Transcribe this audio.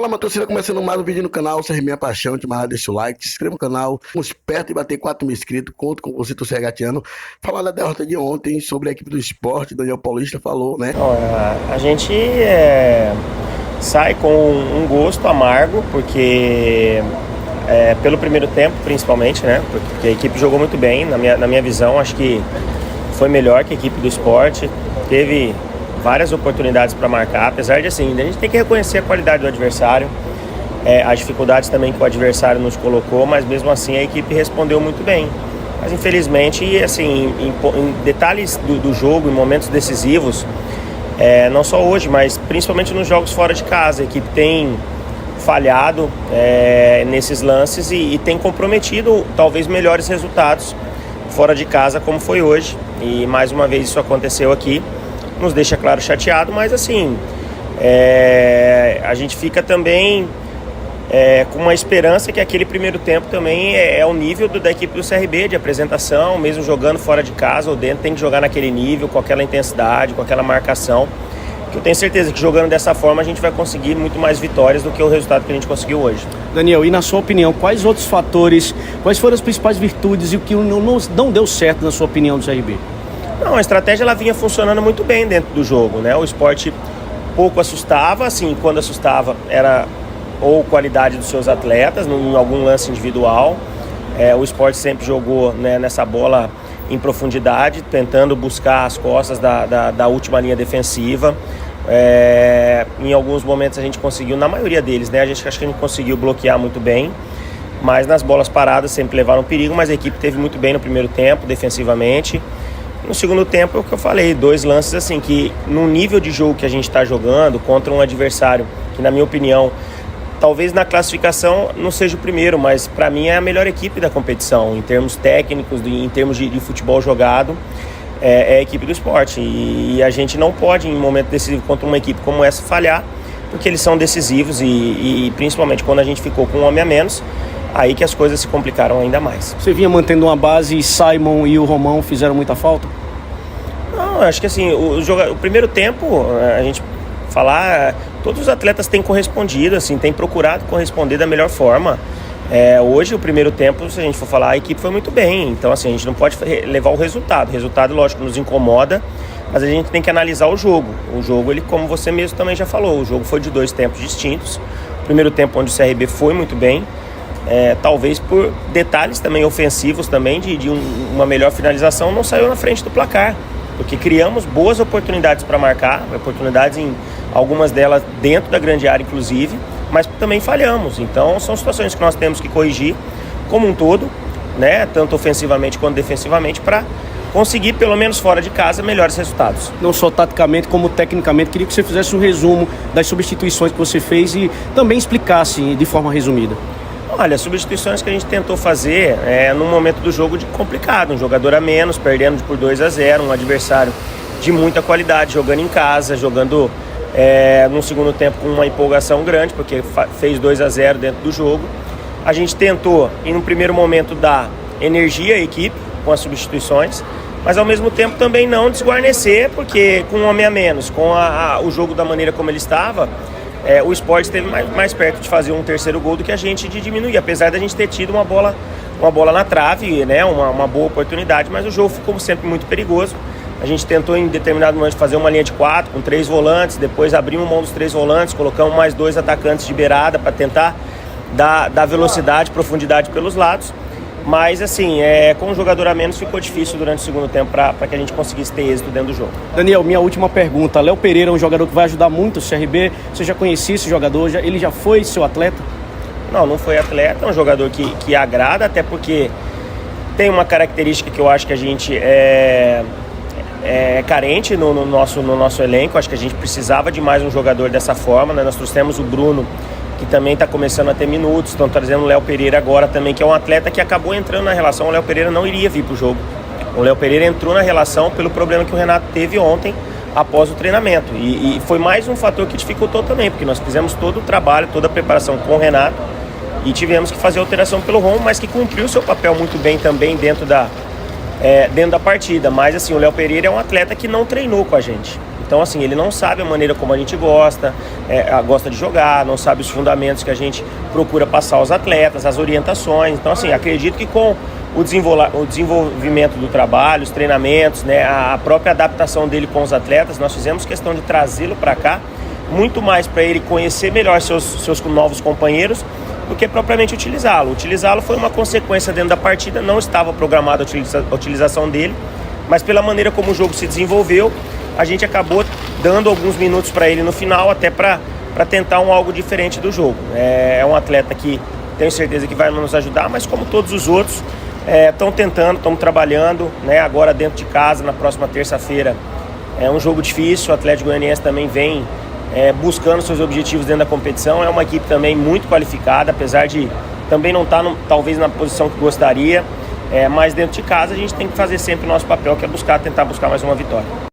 Fala, minha torcida, começando mais um vídeo no canal, se é minha paixão, te mais deixa o like, se inscreva no canal, estamos perto de bater 4 mil inscritos, conto com você, torcedor regatiano. Falar da derrota de ontem sobre a equipe do Sport, Daniel Paulista falou, né? A gente sai com um gosto amargo, porque pelo primeiro tempo, principalmente, né? Porque a equipe jogou muito bem, na minha visão, acho que foi melhor que a equipe do Sport, teve várias oportunidades para marcar, apesar de assim, a gente tem que reconhecer a qualidade do adversário, as dificuldades também que o adversário nos colocou, mas mesmo assim a equipe respondeu muito bem. Mas infelizmente, assim, em detalhes do jogo, em momentos decisivos, não só hoje, mas principalmente nos jogos fora de casa, a equipe tem falhado nesses lances e tem comprometido talvez melhores resultados fora de casa, como foi hoje. E mais uma vez isso aconteceu aqui. Nos deixa, claro, chateado, mas assim, a gente fica também com uma esperança que aquele primeiro tempo também é o nível da equipe do CRB, de apresentação, mesmo jogando fora de casa ou dentro, tem que jogar naquele nível, com aquela intensidade, com aquela marcação, que eu tenho certeza que jogando dessa forma a gente vai conseguir muito mais vitórias do que o resultado que a gente conseguiu hoje. Daniel, e na sua opinião, quais outros fatores, quais foram as principais virtudes e o que não deu certo na sua opinião do CRB? Não, a estratégia ela vinha funcionando muito bem dentro do jogo, né? O Sport pouco assustava, assim, quando assustava era ou qualidade dos seus atletas, em algum lance individual. O Sport sempre jogou, né, nessa bola em profundidade, tentando buscar as costas da última linha defensiva. Em alguns momentos a gente conseguiu, na maioria deles, né? Acho que a gente conseguiu bloquear muito bem, mas nas bolas paradas sempre levaram perigo, mas a equipe teve muito bem no primeiro tempo, defensivamente. No segundo tempo é o que eu falei, 2 lances assim que no nível de jogo que a gente está jogando contra um adversário que, na minha opinião, talvez na classificação não seja o primeiro, mas para mim é a melhor equipe da competição em termos técnicos, em termos de futebol jogado, é a equipe do Sport, e a gente não pode em um momento decisivo contra uma equipe como essa falhar, porque eles são decisivos e principalmente quando a gente ficou com um homem a menos, aí que as coisas se complicaram ainda mais. Você vinha mantendo uma base e Simon e o Romão fizeram muita falta? Não, acho que assim, o primeiro tempo, a gente falar, todos os atletas têm correspondido, assim, têm procurado corresponder da melhor forma. Hoje, o primeiro tempo, se a gente for falar, a equipe foi muito bem, então assim, a gente não pode levar o resultado. O resultado, lógico, nos incomoda, mas a gente tem que analisar o jogo. O jogo, ele, como você mesmo também já falou, o jogo foi de 2 tempos distintos. O primeiro tempo onde o CRB foi muito bem, talvez por detalhes também ofensivos também, de uma melhor finalização, não saiu na frente do placar, porque criamos boas oportunidades para marcar, oportunidades em algumas delas dentro da grande área inclusive, mas também falhamos. Então são situações que nós temos que corrigir como um todo, né, tanto ofensivamente quanto defensivamente, para conseguir, pelo menos fora de casa, melhores resultados. Não só taticamente como tecnicamente, queria que você fizesse um resumo das substituições que você fez e também explicasse de forma resumida. Olha, as substituições que a gente tentou fazer num momento do jogo complicado, um jogador a menos, perdendo por 2-0, um adversário de muita qualidade, jogando em casa, jogando no segundo tempo com uma empolgação grande, porque fez 2-0 dentro do jogo. A gente tentou, em um primeiro momento, dar energia à equipe com as substituições, mas ao mesmo tempo também não desguarnecer, porque com um homem a menos, com o jogo da maneira como ele estava, o Sport esteve mais perto de fazer um terceiro gol do que a gente de diminuir, apesar da gente ter tido uma bola na trave, né, uma boa oportunidade, mas o jogo ficou como sempre muito perigoso. A gente tentou em determinado momento fazer uma linha de 4 com 3 volantes, depois abrimos mão dos 3 volantes, colocamos mais 2 atacantes de beirada para tentar dar velocidade, profundidade pelos lados. Mas assim, com um jogador a menos ficou difícil durante o segundo tempo para que a gente conseguisse ter êxito dentro do jogo. Daniel, minha última pergunta. Léo Pereira é um jogador que vai ajudar muito o CRB. Você já conhecia esse jogador? Ele já foi seu atleta? Não foi atleta, é um jogador que agrada, até porque tem uma característica que eu acho que a gente é carente no nosso elenco. Acho que a gente precisava de mais um jogador dessa forma, né? Nós trouxemos o Bruno, que também está começando a ter minutos, estão trazendo o Léo Pereira agora também, que é um atleta que acabou entrando na relação. O Léo Pereira não iria vir para o jogo. O Léo Pereira entrou na relação pelo problema que o Renato teve ontem após o treinamento, e foi mais um fator que dificultou também, porque nós fizemos todo o trabalho, toda a preparação com o Renato e tivemos que fazer a alteração pelo Romo, mas que cumpriu seu papel muito bem também dentro da partida. Mas assim, o Léo Pereira é um atleta que não treinou com a gente. Então, assim, ele não sabe a maneira como a gente gosta de jogar, não sabe os fundamentos que a gente procura passar aos atletas, as orientações. Então, assim, acredito que com o desenvolvimento do trabalho, os treinamentos, né, a própria adaptação dele com os atletas, nós fizemos questão de trazê-lo para cá, muito mais para ele conhecer melhor seus novos companheiros do que propriamente utilizá-lo. Utilizá-lo foi uma consequência dentro da partida, não estava programada a utilização dele, mas pela maneira como o jogo se desenvolveu, a gente acabou dando alguns minutos para ele no final, até para tentar algo diferente do jogo. É um atleta que tenho certeza que vai nos ajudar, mas como todos os outros, estão tentando, estamos trabalhando, né? Agora dentro de casa, na próxima terça-feira, é um jogo difícil, o Atlético Goianiense também vem buscando seus objetivos dentro da competição, é uma equipe também muito qualificada, apesar de também não estar talvez na posição que gostaria, mas dentro de casa a gente tem que fazer sempre o nosso papel, que é tentar buscar mais uma vitória.